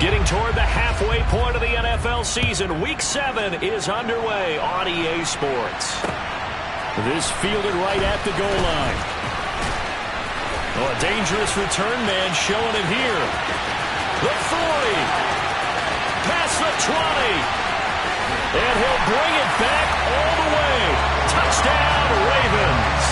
Getting toward the halfway point of the NFL season. Week 7 is underway on EA Sports. This fielded right at the goal line. Oh, a dangerous return man showing it here. The 40. Past the 20. And he'll bring it back all the way. Touchdown, Ravens.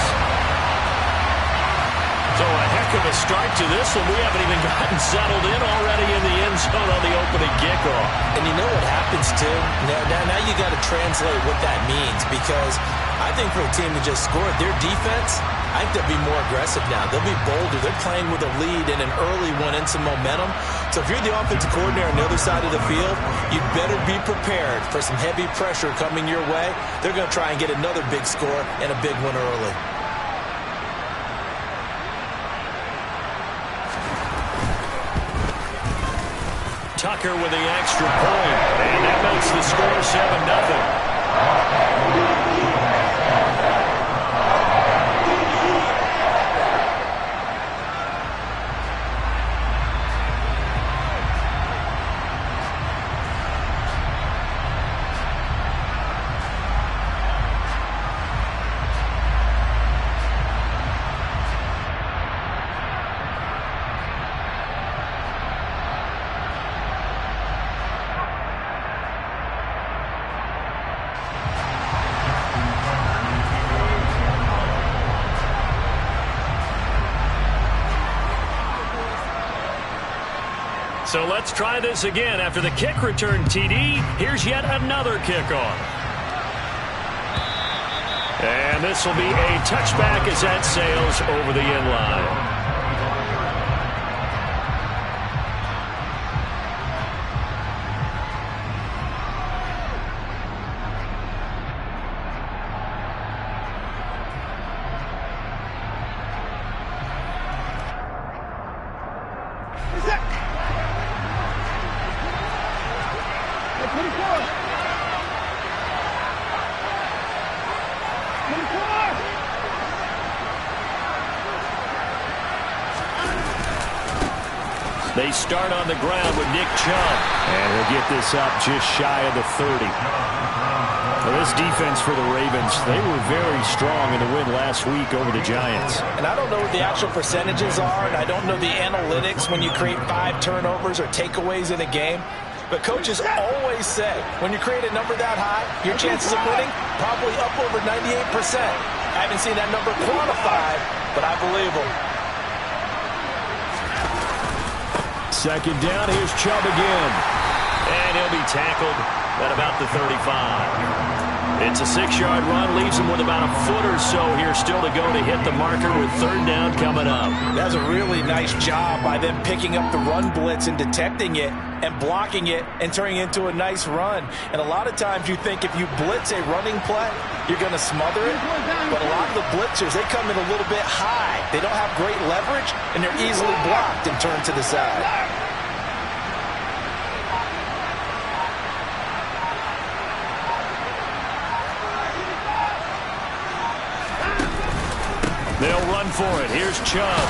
So a heck of a start to this one. We haven't even gotten settled in already in the end zone on the opening kickoff. And you know what happens, too? Now you got to translate what that means, because I think for a team to just score their defense, I think they'll be more aggressive now. They'll be bolder. They're playing with a lead and an early one and some momentum. So if you're the offensive coordinator on the other side of the field, you better be prepared for some heavy pressure coming your way. They're going to try and get another big score and a big one early. Tucker with the extra point, and that makes the score 7-0. So let's try this again. After the kick return TD, here's yet another kickoff. And this will be a touchback as that sails over the end line. They start on the ground with Nick Chubb. And he'll get this up just shy of the 30. Now this defense for the Ravens, they were very strong in the win last week over the Giants. And I don't know what the actual percentages are, and I don't know the analytics when you create 5 turnovers or takeaways in a game. But coaches always say, when you create a number that high, your chances of winning probably up over 98%. I haven't seen that number quantified, but I believe them. Second down, here's Chubb again. And he'll be tackled at about the 35. It's a 6-yard run, leaves him with about a foot or so here still to go to hit the marker with third down coming up. That's a really nice job by them picking up the run blitz and detecting it and blocking it and turning it into a nice run. And a lot of times you think if you blitz a running play, you're going to smother it. But a lot of the blitzers, they come in a little bit high. They don't have great leverage, and they're easily blocked and turned to the side. They'll run for it. Here's Chubb.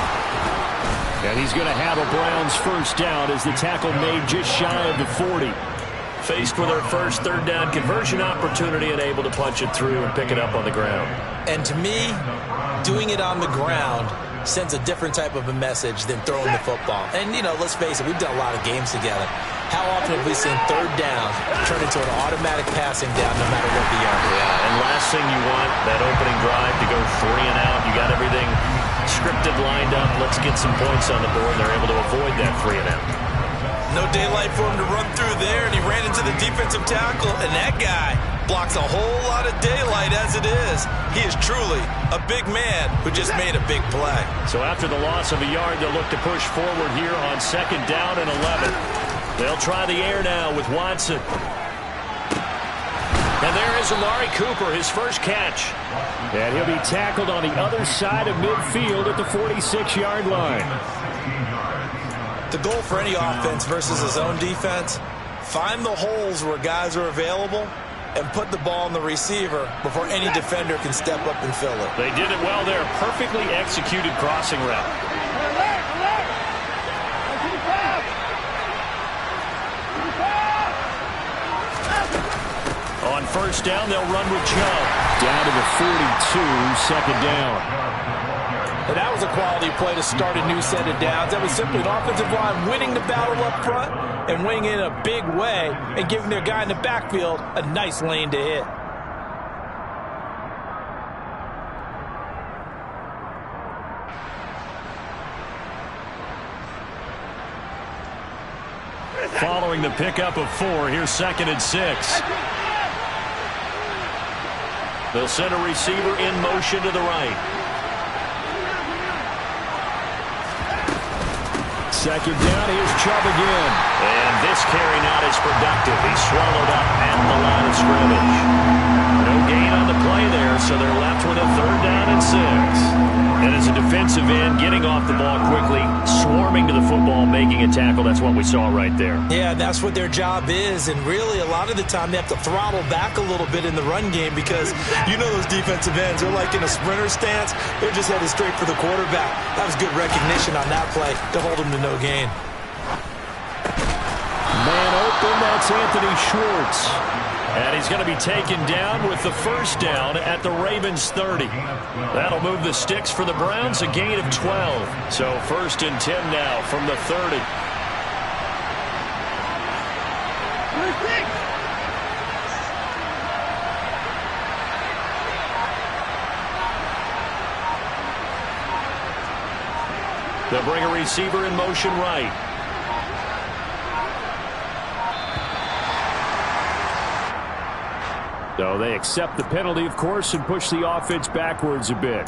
And he's going to have a Browns first down as the tackle made just shy of the 40. Faced with their first third down conversion opportunity and able to punch it through and pick it up on the ground. And to me, doing it on the ground sends a different type of a message than throwing the football. And, you know, let's face it, we've done a lot of games together. How often have we seen third down turn into an automatic passing down no matter what the yard is? Yeah, and last thing you want, that opening drive to go 3 and out. You got everything scripted, lined up. Let's get some points on the board. They're able to avoid that 3 and out. No daylight for him to run through there, and he ran into the defensive tackle, and that guy blocks a whole lot of daylight as it is. He is truly a big man who just made a big play. So after the loss of a yard, they'll look to push forward here on second down and 11. They'll try the air now with Watson. And there is Amari Cooper, his first catch. And he'll be tackled on the other side of midfield at the 46-yard line. The goal for any offense versus his own defense, find the holes where guys are available and put the ball on the receiver before any defender can step up and fill it. They did it well there. Perfectly executed crossing route. first down. They'll run with Chubb. Down to the 42, second down. And that was a quality play to start a new set of downs. That was simply an offensive line winning the battle up front and winning it in a big way and giving their guy in the backfield a nice lane to hit. Following the pickup of 4, here's 2nd and 6. They'll send a receiver in motion to the right. 2nd down, here's Chubb again. And this carry not as productive. He's swallowed up at the line of scrimmage. No gain on the play there, so they're left with a 3rd down and 6. And as a defensive end, getting off the ball quickly, swarming to the football, making a tackle, that's what we saw right there. Yeah, that's what their job is, and really a lot of the time they have to throttle back a little bit in the run game because you know those defensive ends, they're like in a sprinter stance, they're just headed straight for the quarterback. That was good recognition on that play to hold him to no gain. Man open, that's Anthony Schwartz. And he's going to be taken down with the first down at the Ravens 30. That'll move the sticks for the Browns, a gain of 12. So 1st and 10 now from the 30. They'll bring a receiver in motion right. So they accept the penalty, of course, and push the offense backwards a bit.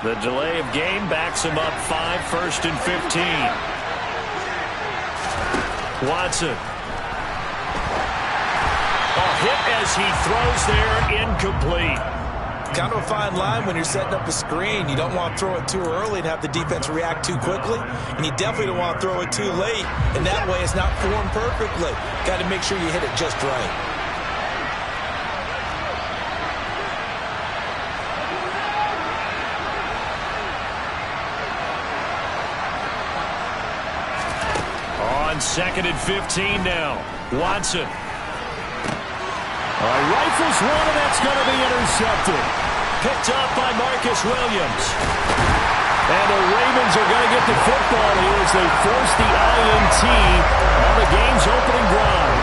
The delay of game backs him up 5, 1st and 15. Watson. A hit as he throws there, incomplete. Kind of a fine line when you're setting up a screen. You don't want to throw it too early and have the defense react too quickly, and you definitely don't want to throw it too late, and that way it's not formed perfectly. Got to make sure you hit it just right. On 2nd and 15 now. Watson. Rifles one, and that's going to be intercepted. Picked up by Marcus Williams. And the Ravens are going to get the football here as they force the INT on the game's opening drive.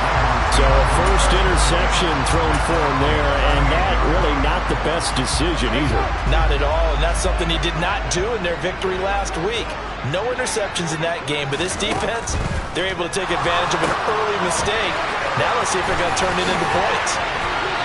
So a first interception thrown for him there, and that really not the best decision either. Not at all, and that's something he did not do in their victory last week. No interceptions in that game, but this defense, they're able to take advantage of an early mistake. Now let's see if they're going to turn it into points.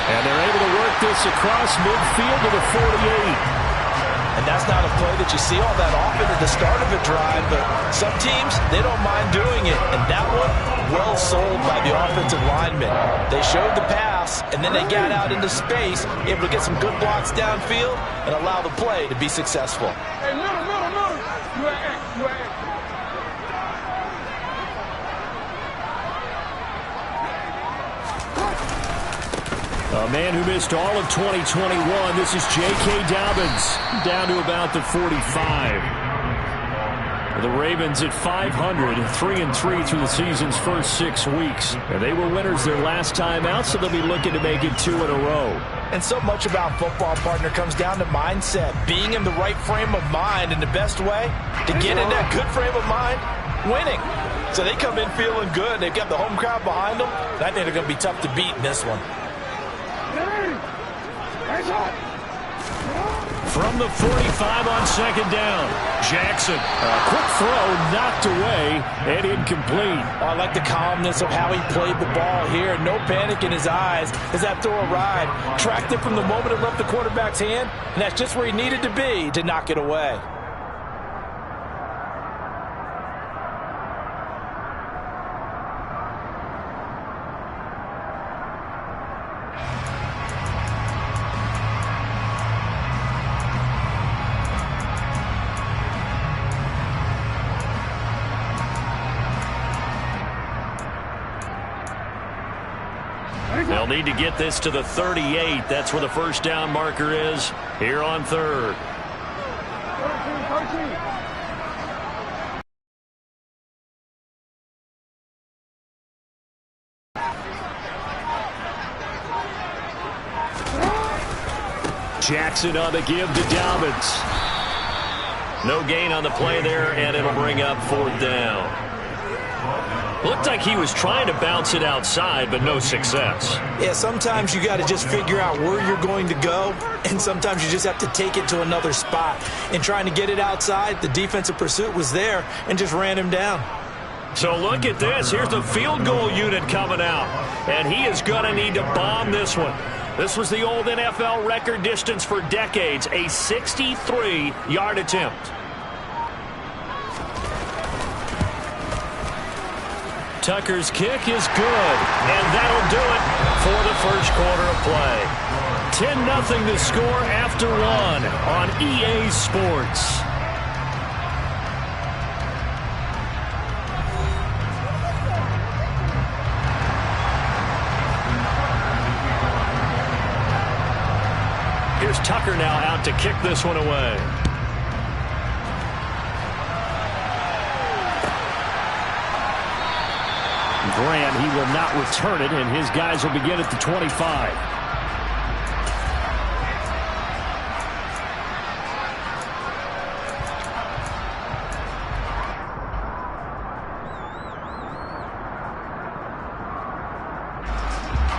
And they're able to work this across midfield to the 48. And that's not a play that you see all that often at the start of a drive, but some teams, they don't mind doing it. And that one, well sold by the offensive linemen. They showed the pass, and then they got out into space, able to get some good blocks downfield and allow the play to be successful. Hey, middle. You at. A man who missed all of 2021. This is J.K. Dobbins, down to about the 45. The Ravens at 500, 3-3 through the season's first 6 weeks. And they were winners their last time out, so they'll be looking to make it 2 in a row. And so much about football, partner, comes down to mindset. Being in the right frame of mind, and the best way to get in that good frame of mind, winning. So they come in feeling good. They've got the home crowd behind them. And I think they're going to be tough to beat in this one. From the 45 on 2nd down, Jackson. A quick throw knocked away and incomplete. I like the calmness of how he played the ball here. No panic in his eyes as that throw arrived. Tracked it from the moment it left the quarterback's hand, and that's just where he needed to be to knock it away. They'll need to get this to the 38. That's where the first down marker is here on third. 13. Jackson on the give to Dobbins. No gain on the play there, and it'll bring up fourth down. Looked like he was trying to bounce it outside, but no success. Yeah, sometimes you got to just figure out where you're going to go, and sometimes you just have to take it to another spot. And trying to get it outside, the defensive pursuit was there and just ran him down. So look at this. Here's the field goal unit coming out, and he is going to need to bomb this one. This was the old NFL record distance for decades, a 63-yard attempt. Tucker's kick is good, and that'll do it for the first quarter of play. 10-0 to score after one on EA Sports. Here's Tucker now out to kick this one away. Graham, he will not return it, and his guys will begin at the 25.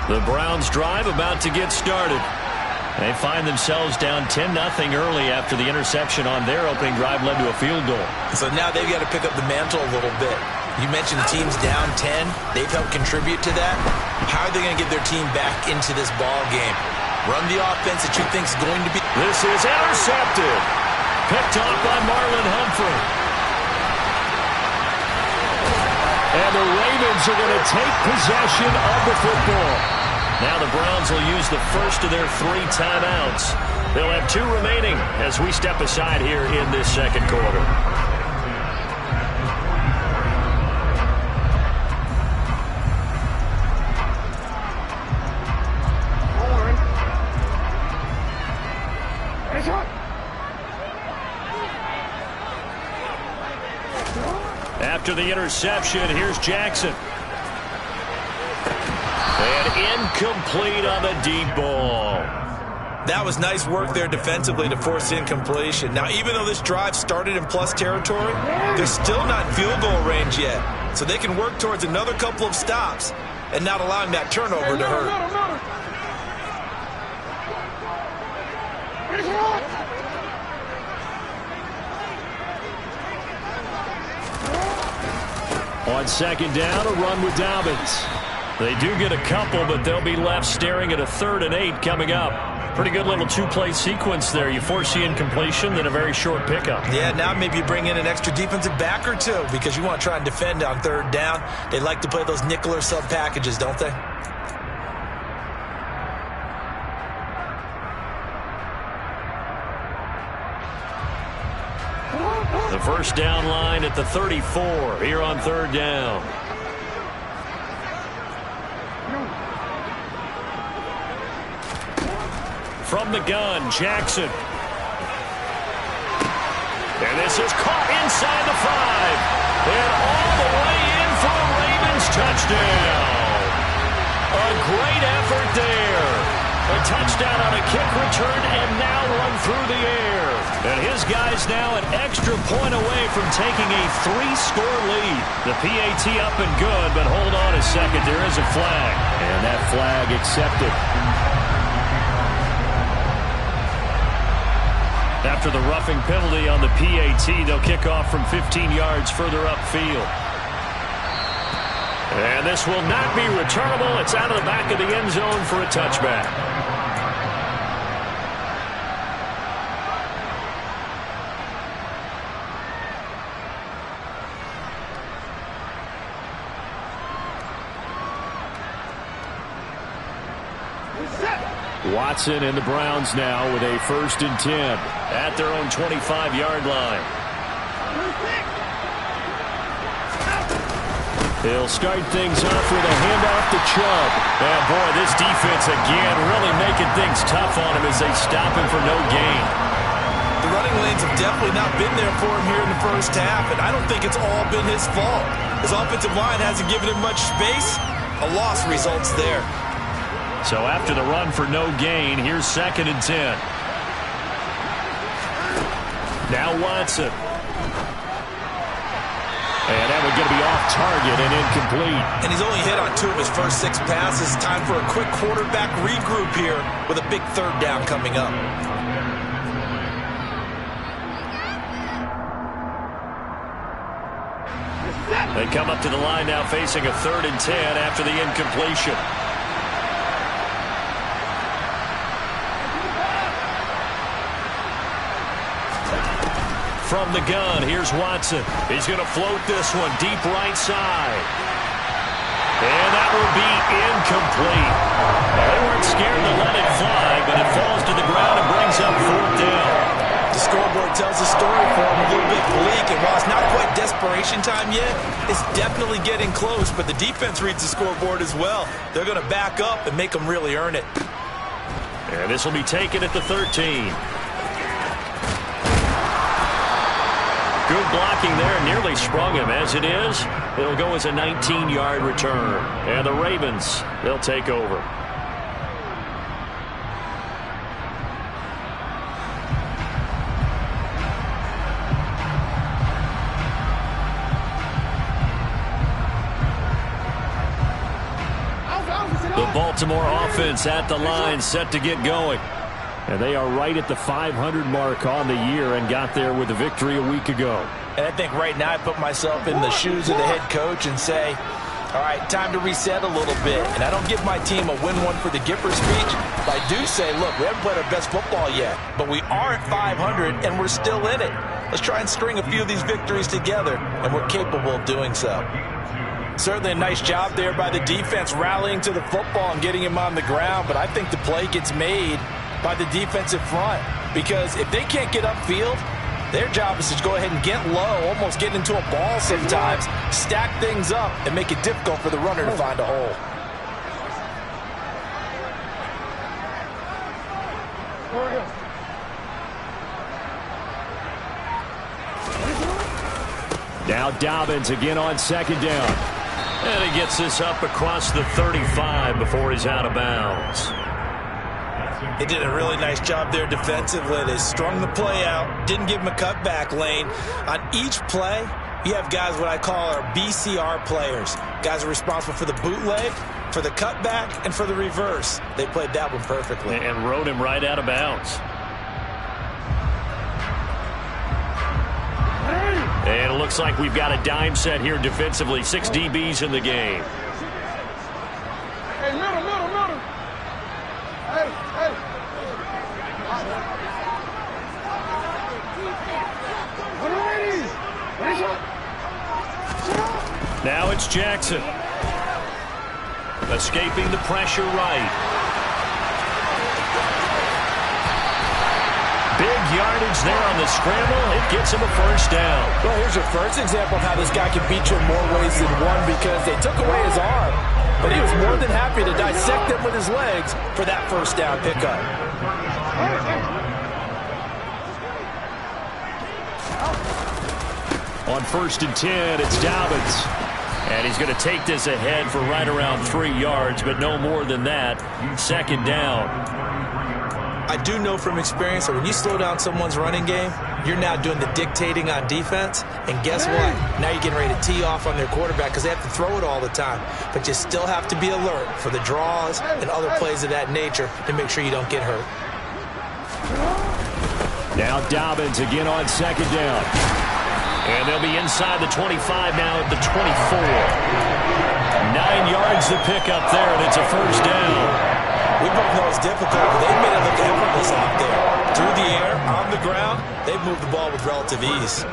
The Browns drive about to get started. They find themselves down 10-0 early after the interception on their opening drive led to a field goal. So now they've got to pick up the mantle a little bit. You mentioned the team's down 10. They've helped contribute to that. How are they going to get their team back into this ball game? Run the offense that you think is going to be. This is intercepted. Picked off by Marlon Humphrey. And the Ravens are going to take possession of the football. Now the Browns will use the first of their 3 timeouts. They'll have 2 remaining as we step aside here in this second quarter. After the interception, here's Jackson. And incomplete on the deep ball. That was nice work there defensively to force incompletion. Now, even though this drive started in plus territory, they're still not in field goal range yet. So they can work towards another couple of stops and not allowing that turnover to hurt. On second down, a run with Dobbins. They do get a couple, but they'll be left staring at a 3rd and 8 coming up. Pretty good little 2-play sequence there. You force the incompletion, then a very short pickup. Yeah, now maybe you bring in an extra defensive back or 2 because you want to try and defend on 3rd down. They like to play those nickel or sub packages, don't they? The first down line at the 34 here on 3rd down. From the gun, Jackson. And this is caught inside the 5. And all the way in for a Ravens touchdown. A great effort there. A touchdown on a kick return and now run through the air. And his guys now an extra point away from taking a 3-score lead. The PAT up and good, but hold on a second. There is a flag. And that flag accepted. After the roughing penalty on the PAT, they'll kick off from 15 yards further upfield. And this will not be returnable. It's out of the back of the end zone for a touchback. Watson and the Browns now with a 1st and 10 at their own 25-yard line. He'll start things off with a handoff to Chubb. And boy, this defense again really making things tough on him as they stop him for no gain. The running lanes have definitely not been there for him here in the first half, and I don't think it's all been his fault. His offensive line hasn't given him much space. A loss results there. So after the run for no gain, here's 2nd and 10. Now Watson. And that one's going to be off target and incomplete. And he's only hit on 2 of his first 6 passes. Time for a quick quarterback regroup here with a big 3rd down coming up. They come up to the line now facing a 3rd and 10 after the incompletion. From the gun, here's Watson. He's going to float this one deep right side. And that will be incomplete. They weren't scared to let it fly, but it falls to the ground and brings up 4th down. The scoreboard tells the story for him a little bit bleak, and while it's not quite desperation time yet, it's definitely getting close, but the defense reads the scoreboard as well. They're going to back up and make them really earn it. And this will be taken at the 13. Good blocking there, nearly sprung him. As it is, it'll go as a 19-yard return. And the Ravens, they'll take over. The Baltimore offense at the line, set to get going. And they are right at the 500 mark on the year and got there with a victory a week ago. And I think right now I put myself in the shoes of the head coach and say, all right, time to reset a little bit. And I don't give my team a win one for the Gipper speech, but I do say, look, we haven't played our best football yet, but we are at 500 and we're still in it. Let's try and string a few of these victories together, and we're capable of doing so. Certainly a nice job there by the defense rallying to the football and getting him on the ground, but I think the play gets made by the defensive front, because if they can't get upfield, their job is to go ahead and get low, almost get into a ball sometimes, stack things up, and make it difficult for the runner to find a hole. Now Dobbins again on 2nd down. And he gets this up across the 35 before he's out of bounds. They did a really nice job there defensively. They strung the play out, didn't give him a cutback lane. On each play, you have guys what I call our BCR players. Guys are responsible for the bootleg, for the cutback, and for the reverse. They played that one perfectly. And rode him right out of bounds. And it looks like we've got a dime set here defensively. 6 DBs in the game. Hey, middle. Hey. Now it's Jackson. Escaping the pressure right. Big yardage there on the scramble. It gets him a 1st down. Well, here's your first example of how this guy can beat you in more ways than one, because they took away his arm, but he was more than happy to dissect them with his legs for that 1st down pickup. On 1st and 10, it's Dobbins. And he's going to take this ahead for right around 3 yards, but no more than that. 2nd down. I do know from experience that when you slow down someone's running game, you're now doing the dictating on defense. And guess what? Now you're getting ready to tee off on their quarterback because they have to throw it all the time. But you still have to be alert for the draws and other plays of that nature to make sure you don't get hurt. Now Dobbins again on 2nd down. And they'll be inside the 25 now at the 24. 9 yards to pick up there, and it's a 1st down. We both know it's difficult, but they made it look effortless out there. Through the air, on the ground, they've moved the ball with relative ease.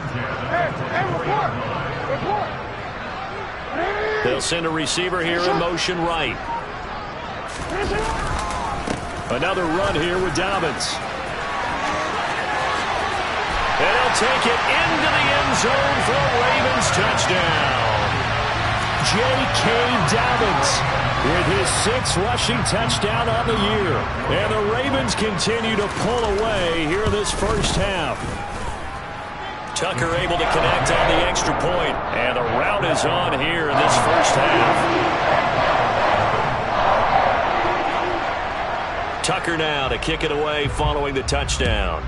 They'll send a receiver here in motion right. Another run here with Dobbins. And he'll take it into the end zone for a Ravens touchdown. J.K. Dobbins with his 6th rushing touchdown on the year. And the Ravens continue to pull away here in this first half. Tucker able to connect on the extra point. And the rout is on here in this first half. Tucker now to kick it away following the touchdown.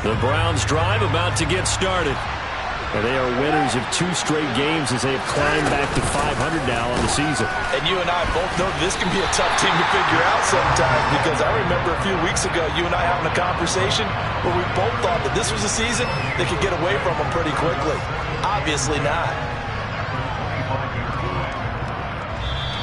The Browns drive about to get started. And they are winners of 2 straight games as they have climbed back to 500 now on the season. And you and I both know this can be a tough team to figure out sometimes, because I remember a few weeks ago you and I having a conversation where we both thought that this was a season that could get away from them pretty quickly. Obviously not.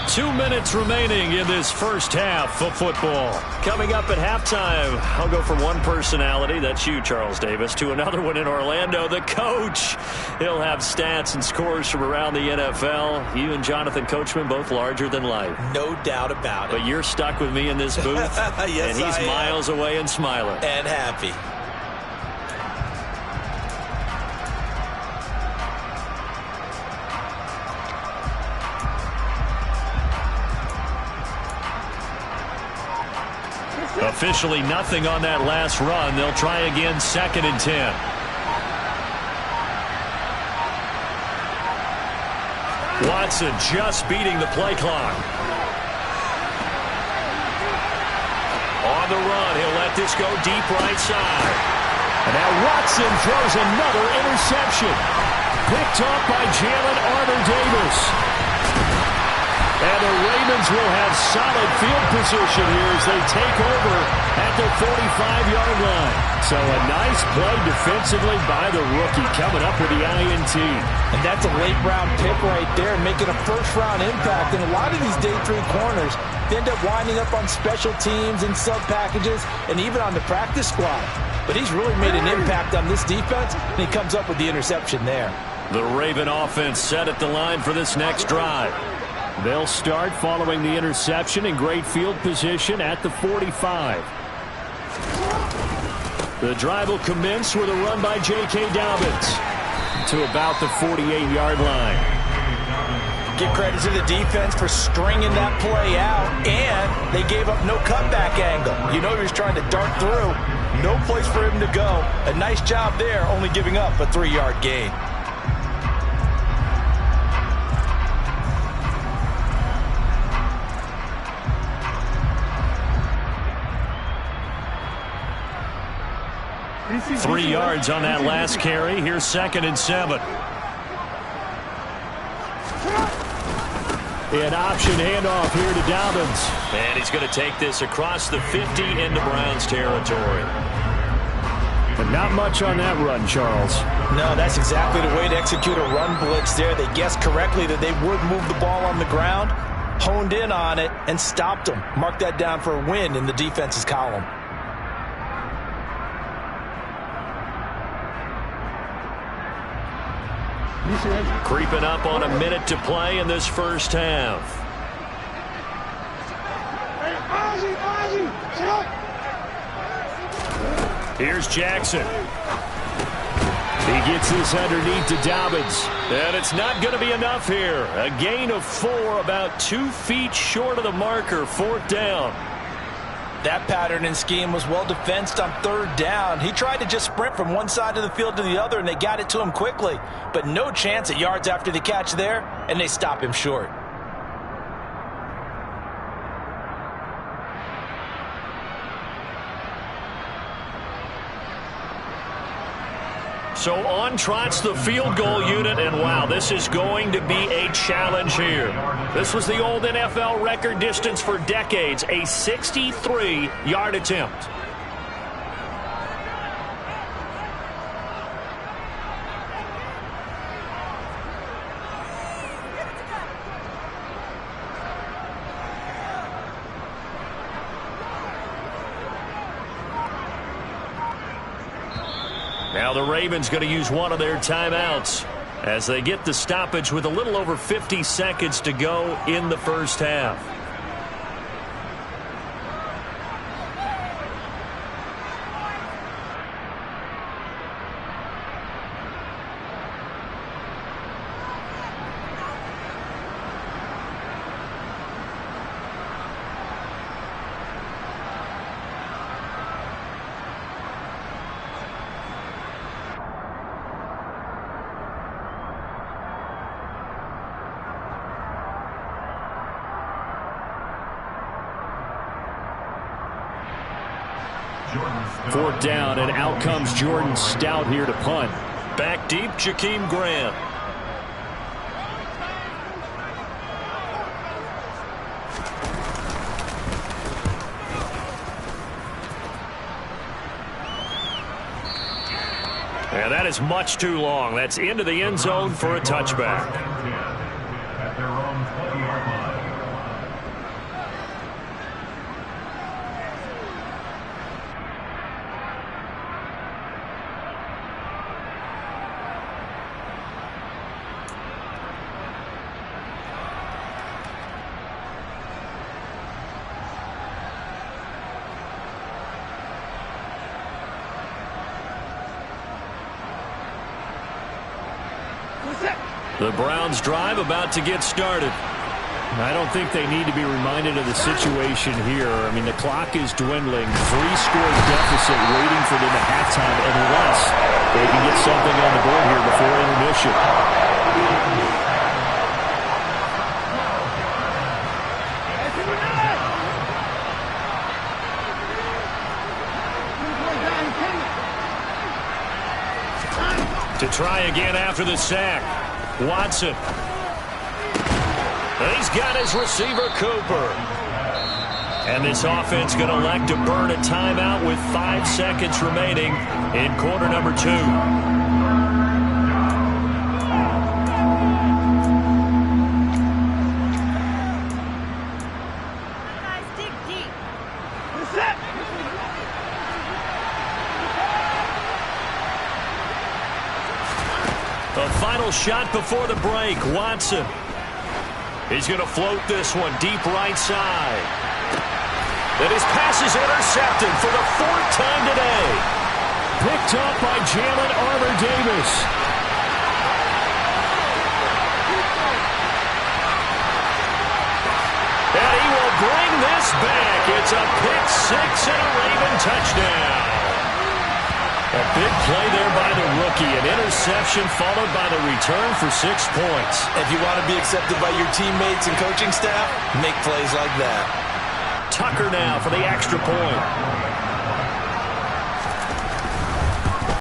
2 minutes remaining in this first half of football. Coming up at halftime, I'll go from one personality, that's you, Charles Davis, to another one in Orlando, the coach. He'll have stats and scores from around the NFL. You and Jonathan Coachman, both larger than life. No doubt about it. But you're stuck with me in this booth, yes, and he's miles away and smiling. And happy. Officially nothing on that last run. They'll try again, 2nd and 10. Watson just beating the play clock. On the run, he'll let this go deep right side. And now Watson throws another interception. Picked off by Jalen Armour-Davis. And the Ravens will have solid field position here as they take over at the 45-yard line. So a nice play defensively by the rookie coming up with the INT. And that's a late-round pick right there, making a first-round impact. And a lot of these day 3 corners end up winding up on special teams and sub-packages and even on the practice squad. But he's really made an impact on this defense, and he comes up with the interception there. The Raven offense set at the line for this next drive. They'll start following the interception in great field position at the 45. The drive will commence with a run by J.K. Dobbins to about the 48-yard line. Give credit to the defense for stringing that play out, and they gave up no cutback angle. You know he was trying to dart through. No place for him to go. A nice job there, only giving up a 3-yard gain. Three yards on that last carry. Here's 2nd and 7. An option handoff here to Dobbins. And he's going to take this across the 50 into Browns territory. But not much on that run, Charles. No, that's exactly the way to execute a run blitz there. They guessed correctly that they would move the ball on the ground, honed in on it, and stopped them. Mark that down for a win in the defense's column. Creeping up on a minute to play in this first half. Here's Jackson. He gets this underneath to Dobbins. And it's not going to be enough here. A gain of 4, about 2 feet short of the marker, 4th down. That pattern and scheme was well defensed on 3rd down. He tried to just sprint from one side of the field to the other, and they got it to him quickly. But no chance at yards after the catch there, and they stop him short. So on trots the field goal unit, and wow, this is going to be a challenge here. This was the old NFL record distance for decades, a 63-yard attempt. Now the Ravens going to use one of their timeouts as they get the stoppage with a little over 50 seconds to go in the first half. Fourth down, and out comes Jordan Stout here to punt. Back deep, Jakeem Grant. And that is much too long. That's into the end zone for a touchback. At their own 20-yard line. The Browns drive about to get started. I don't think they need to be reminded of the situation here. I mean, the clock is dwindling. 3-score deficit waiting for them at halftime unless they can get something on the board here before intermission. To try again after the sack. Watson. He's got his receiver, Cooper. And this offense going to elect to burn a timeout with 5 seconds remaining in quarter number 2. A final shot before the break. Watson. He's going to float this one deep right side. And his pass is intercepted for the 4th time today. Picked up by Jalen Armour-Davis. And he will bring this back. It's a pick 6 and a Raven touchdown. A big play there by the rookie. An interception followed by the return for 6 points. If you want to be accepted by your teammates and coaching staff, make plays like that. Tucker now for the extra point.